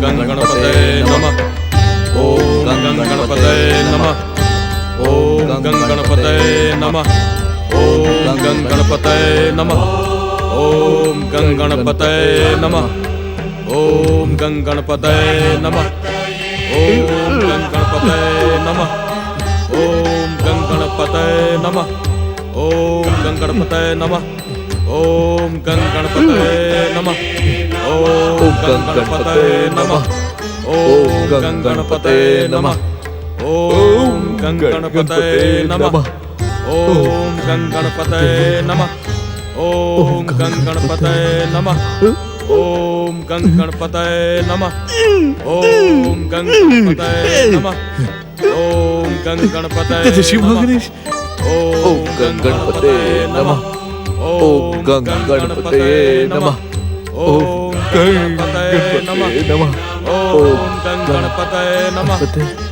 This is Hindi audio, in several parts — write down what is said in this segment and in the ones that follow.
गणपतये नमः। ओम गणपतये नमः। ओम गणपतये नमः। ओम गणपतये नमः। ओम गणपतये नमः। ओम गणपतये नमः। ओम गणपतये नमः। ओम गणपतये नमः। ओम गणपतये नमः। ओम गणपतये नमः। ओम गणपतये नमः। ओम गणपतये नमः। ओम गणपतये नमः। ओम गणपतये नमः। ओम गणपतये नमः। ओम गणपतये नमः। ओम गणपतये नमः। ओम गणपतये गणेश। ओम गणपतये नमः। ओम गणपतये नमः। ओम गणपतये नमः।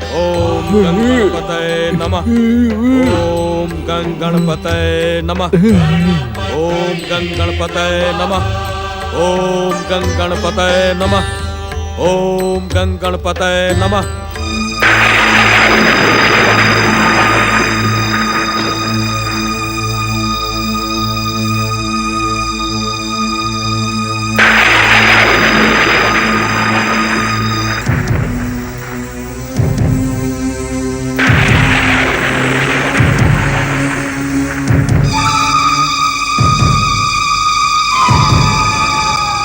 ओम गणपतये नमः। ओम गणपतये नमः। ओम गणपतये नमः। ओम गणपतये नमः। ओम गणपतये नमः। ओम गणपतये नमः।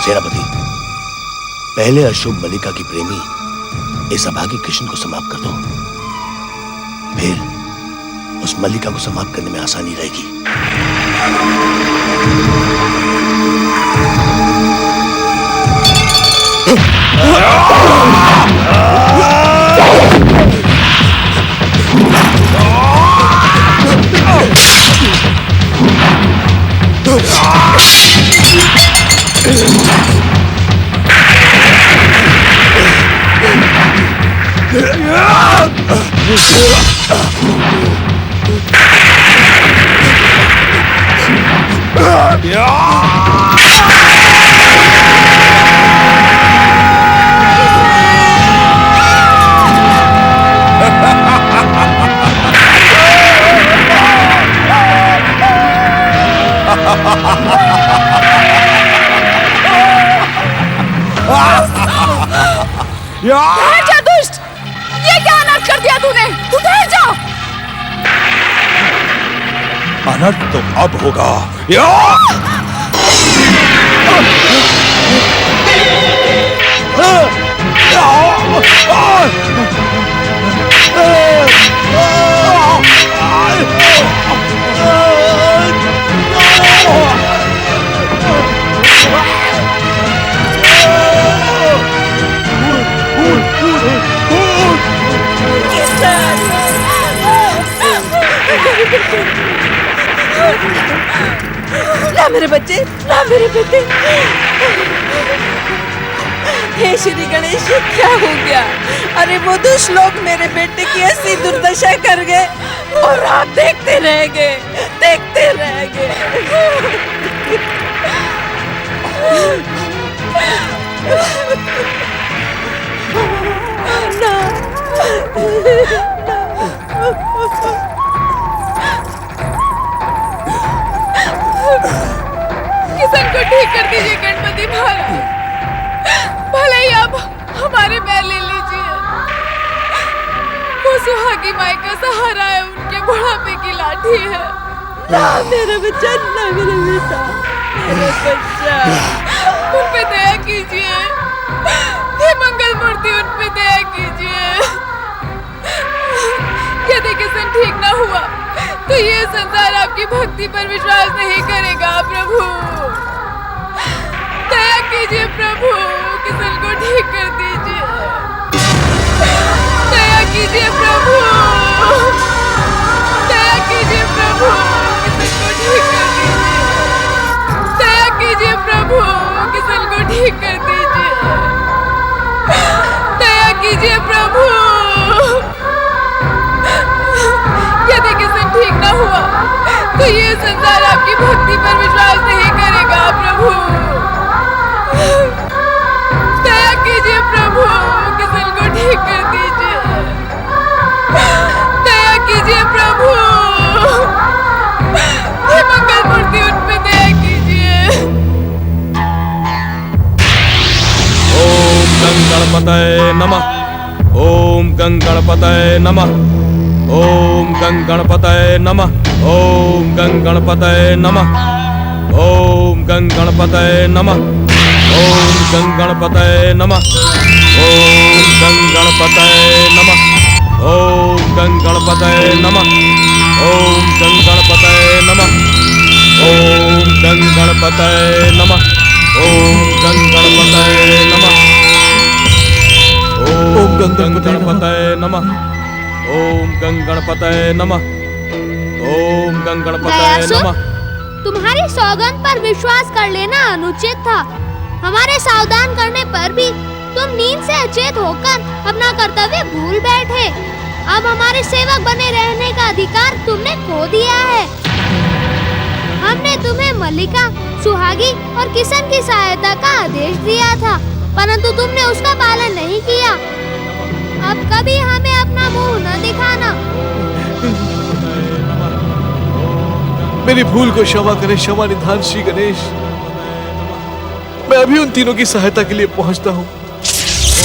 सेनापति, पहले अशुभ मल्लिका की प्रेमी इस अभागी कृष्ण को समाप्त कर दो, फिर उस मल्लिका को समाप्त करने में आसानी रहेगी। ठहर जा दुष्ट! ये क्या अनर्थ कर दिया तूने? तू ठहर जा! अनर्थ तो अब होगा। ना मेरे बच्चे, ना मेरे बेटे। हे श्री गणेश, ये क्या हो गया? अरे वो दुष्ट लोग मेरे बेटे की ऐसी दुर्दशा कर गए और आप देखते रह गए, देखते रह गए। ना, किशन को ठीक कर दीजिए गणपति महाराज। भले ही आप हमारे पैर ले लीजिए। वो सुहागी माई का सहारा है, उनके बुढ़ापे की लाठी है। ना मेरा बच्चा, ना मेरा बेटा, मेरा बच्चा। उन पे दया कीजिए हे मंगल मूर्ति, उन पे दया कीजिए। यदि किशन ठीक ना हुआ तो ये संसार आपकी भक्ति पर विश्वास नहीं करेगा। प्रभु दया कीजिए, प्रभु किशन को ठीक कर दीजिए। दया कीजिए प्रभु, दया कीजिए प्रभु, किशन को ठीक कर दीजिए। दया कीजिए प्रभु, किशन को ठीक कर दीजिए। दया कीजिए प्रभु। यदि किशन ठीक ना हुआ तो ये संसार आपकी भक्ति पर विश्वास नहीं करेगा। प्रभु दया कीजिए प्रभु। गणपतये नमः। ओम गं गणपतये नमः। ओम गं गणपतये नमः। ओम गं गणपतये नमः। ओम गं गणपतये नमः। ओम गं गणपतये नमः। ओम गं गणपतये नमः। ओम गं गणपतये नमः। ओम गं गणपतये नमः। ओम गं गणपतये नमः। ओम गं गणपतये नमः। ओम गं गणपतये नमः। ओम गं गणपतये नमः। ओम गं गणपतये दयासुर, नमः। तुम्हारी सौगंध पर विश्वास कर लेना अनुचित था। हमारे सावधान करने पर भी तुम नींद से अचेत होकर अपना कर्तव्य भूल बैठे। अब हमारे सेवक बने रहने का अधिकार तुमने खो दिया है। हमने तुम्हें मल्लिका, सुहागी और किशन की सहायता का आदेश दिया था, परंतु तुमने उसका पालन नहीं किया। अब कभी हमें अपना मुंह न दिखाना। मेरी भूल को क्षमा करें, क्षमा निधान श्री गणेश। मैं अभी उन तीनों की सहायता के लिए पहुंचता हूँ।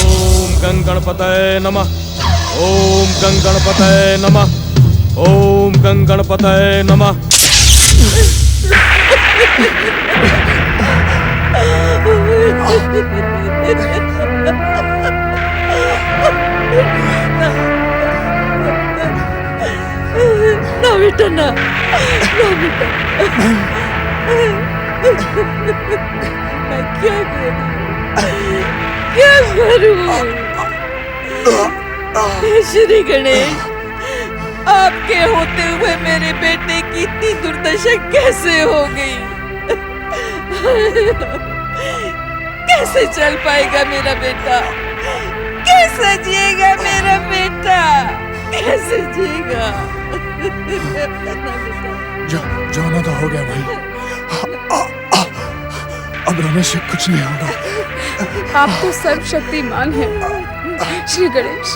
ओम गं गणपतये नमः। ओम गं गणपतये नमः। ओम गं गणपतये नमः। ना बेटा, ना बेटा। मैं क्या करूं? श्री गणेश, आपके होते हुए मेरे बेटे की इतनी दुर्दशा कैसे हो गई? कैसे चल पाएगा मेरा बेटा? कैसे जिएगा मेरा बेटा? कैसे जिएगा? जाना तो हो गया भाई। अब रोने से कुछ नहीं होगा। आप तो सर्वशक्तिमान हैं श्री गणेश।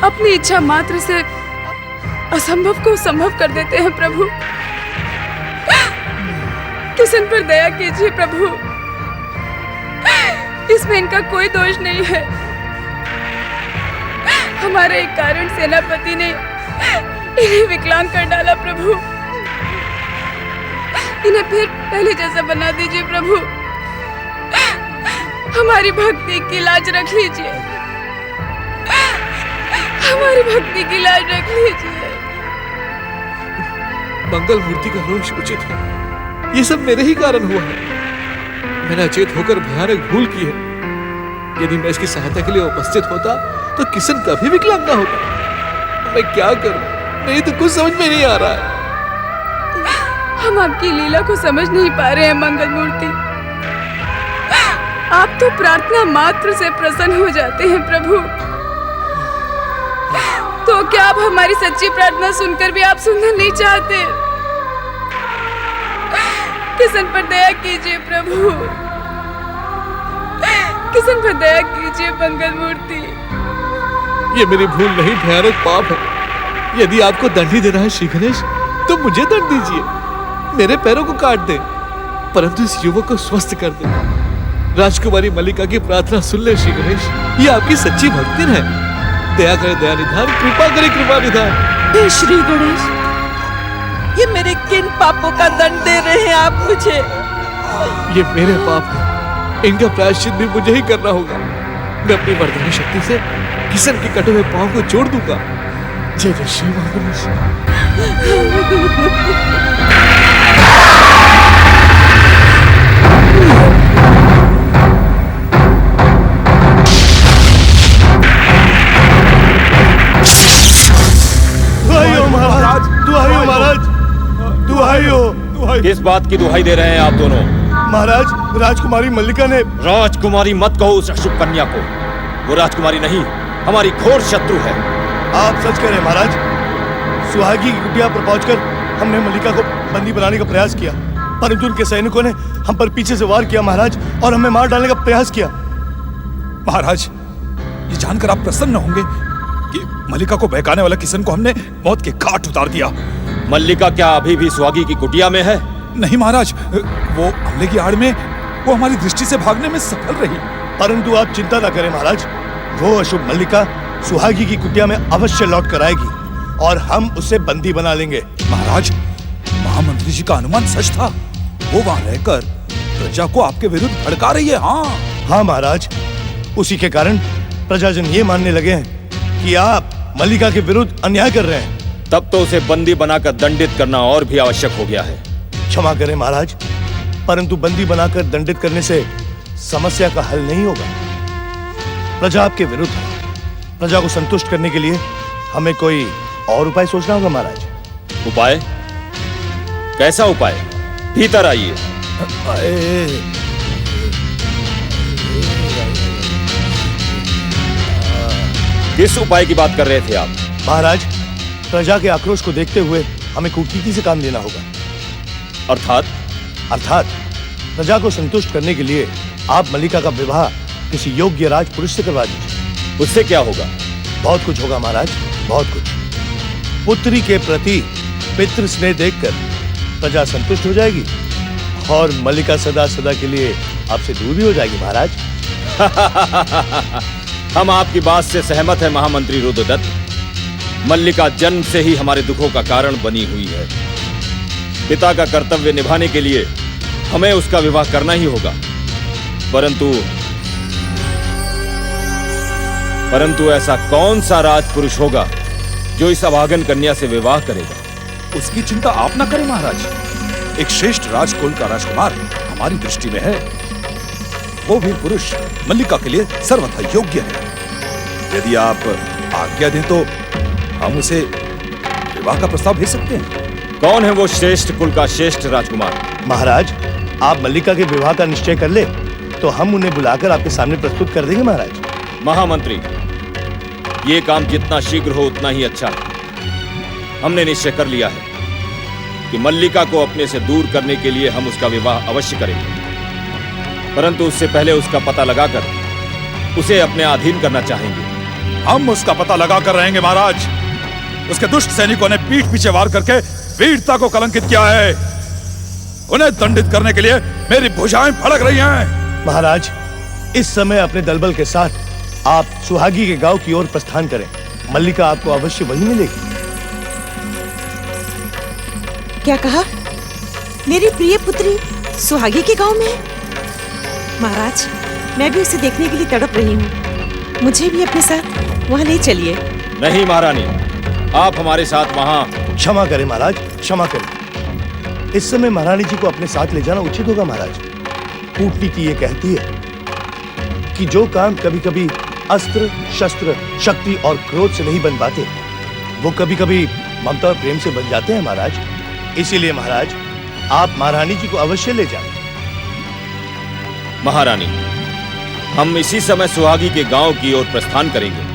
अपनी इच्छा मात्र से असंभव को संभव कर देते हैं प्रभु। किशन पर दया कीजिए प्रभु, इसमें इनका कोई दोष नहीं है। हमारे एक कारण सेनापति ने इन्हें विकलांग कर डाला प्रभु। इन्हें फिर पहले जैसा बना दीजिए प्रभु। हमारी भक्ति की लाज रख लीजिए। हमारी भक्ति की लाज रख लीजिए। मंगल मूर्ति का रोष उचित है। ये सब मेरे ही कारण हुआ है। मैंने अचेत होकर भयानक भूल की है। यदि मैं इसकी सहायता के लिए उपस्थित होता तो किशन कभी विकलांग ना होता। मैं क्या करूं? नहीं तो कुछ समझ में नहीं आ रहा है। हम आपकी लीला को समझ नहीं पा रहे हैं मंगल मूर्ति। आप तो प्रार्थना मात्र से प्रसन्न हो जाते हैं प्रभु। तो क्या आप हमारी सच्ची प्रार्थना सुनकर भी आप सुनना नहीं चाहते? किशन पर दया कीजिए प्रभु। किशन पर दया कीजिए मंगल मूर्ति। ये मेरी भूल नहीं, भयानक पाप है। यदि आपको दंड ही देना है श्री गणेश, तो मुझे दंड दीजिए। मेरे पैरों को काट दे, परंतु इस युवक को स्वस्थ कर दे। राजकुमारी मल्लिका की प्रार्थना सुन ले श्री गणेश। ये आपकी सच्ची भक्ति है। दया करे दया निधान, कृपा करे कृपा निधान। हे श्री गणेश, ये मेरे किन पापों का दंड दे रहे हैं आप मुझे? ये मेरे पाप है, इनका प्रायश्चित भी मुझे ही करना होगा। मैं अपनी वरदानी शक्ति से किशन के कटे हुए पांव को जोड़ दूंगा। जय जय श्री महागणेश। दुहाई हो महाराज, दुहाई हो। किस बात की दुहाई दे रहे हैं आप दोनों? महाराज, राजकुमारी मल्लिका ने। राजकुमारी मत कहो उस अशुभ कन्या को। वो राजकुमारी नहीं, हमारी घोर शत्रु है। आप सच कह रहे हैं महाराज। सुहागी की कुटिया पर पहुंचकर हमने मल्लिका को बंदी बनाने का प्रयास किया, परंतु उनके सैनिकों ने हम पर पीछे से वार किया महाराज, और हमें मार डालने का प्रयास किया। महाराज, ये जानकर आप प्रसन्न होंगे कि मल्लिका को बहकाने वाला किशन को हमने मौत के घाट उतार दिया। मल्लिका क्या अभी भी सुहागी की कुटिया में है? नहीं महाराज, वो हमले की आड़ में वो हमारी दृष्टि से भागने में सफल रही। परंतु आप चिंता न करें महाराज, वो अशुभ मल्लिका सुहागी की कुटिया में अवश्य लौट कर आएगी और हम उसे बंदी बना लेंगे। महाराज, महामंत्री जी का अनुमान सच था। वो वहां रहकर प्रजा को आपके विरुद्ध भड़का रही है। हाँ महाराज, उसी के कारण प्रजाजन ये मानने लगे हैं कि आप मल्लिका के विरुद्ध अन्याय कर रहे हैं। तब तो उसे बंदी बनाकर दंडित करना और भी आवश्यक हो गया है। क्षमा करें महाराज, परंतु बंदी बनाकर दंडित करने से समस्या का हल नहीं होगा। प्रजा आपके विरुद्ध है। प्रजा को संतुष्ट करने के लिए हमें कोई और उपाय सोचना होगा महाराज। उपाय? कैसा उपाय? भीतर आइए। किस उपाय की बात कर रहे थे आप? महाराज, प्रजा के आक्रोश को देखते हुए हमें कूटनीति से काम लेना होगा। अर्थात प्रजा को संतुष्ट करने के लिए आप मल्लिका का विवाह किसी योग्य राजपुरुष से करवा दीजिए। उससे क्या होगा? बहुत कुछ होगा महाराज, बहुत कुछ। पुत्री के प्रति पितृ स्नेह देखकर प्रजा संतुष्ट हो जाएगी और मल्लिका सदा सदा के लिए आपसे दूर भी हो जाएगी महाराज। हम आपकी बात से सहमत हैं महामंत्री रुद्रदत्त। मल्लिका जन्म से ही हमारे दुखों का कारण बनी हुई है। पिता का कर्तव्य निभाने के लिए हमें उसका विवाह करना ही होगा। परंतु ऐसा कौन सा राजपुरुष होगा जो इस अभागन कन्या से विवाह करेगा? उसकी चिंता आप न करें महाराज। एक श्रेष्ठ राजकुल का राजकुमार हमारी दृष्टि में है। वो वीर पुरुष मल्लिका के लिए सर्वथा योग्य है। यदि आप आज्ञा दें तो हम उसे विवाह का प्रस्ताव भेज सकते हैं। कौन है वो श्रेष्ठ कुल का श्रेष्ठ राजकुमार? महाराज, आप मल्लिका के विवाह का निश्चय कर ले तो हम उन्हें बुलाकर आपके सामने प्रस्तुत कर देंगे महाराज। महामंत्री, ये काम जितना शीघ्र हो उतना ही अच्छा है। हमने निश्चय कर लिया है कि मल्लिका को अपने से दूर करने के लिए हम उसका विवाह अवश्य करेंगे, परंतु उससे पहले उसका पता लगाकर उसे अपने अधीन करना चाहेंगे। हम उसका पता लगाकर रहेंगे महाराज। उसके दुष्ट सैनिकों ने पीठ पीछे वार करके वीरता को कलंकित किया है। उन्हें दंडित करने के लिए मेरी भुजाएं फड़क रही हैं। महाराज, इस समय अपने दलबल के साथ आप सुहागी के गांव की ओर प्रस्थान करें। मल्लिका आपको अवश्य वहीं मिलेगी। क्या कहा? मेरी प्रिय पुत्री सुहागी के गांव में है? महाराज, मैं भी उसे देखने के लिए तड़प रही हूँ। मुझे भी अपने साथ वहाँ ले चलिए। नहीं महारानी, आप हमारे साथ वहाँ। क्षमा करें महाराज, क्षमा करें। इस समय महारानी जी को अपने साथ ले जाना उचित होगा महाराज। कूटनीति ये कहती है कि जो काम कभी कभी अस्त्र, शस्त्र, शक्ति और क्रोध से नहीं बन पाते, वो कभी कभी ममता और प्रेम से बन जाते हैं महाराज। इसीलिए महाराज, आप महारानी जी को अवश्य ले जाएं। महारानी, हम इसी समय सुहागी के गांव की ओर प्रस्थान करेंगे।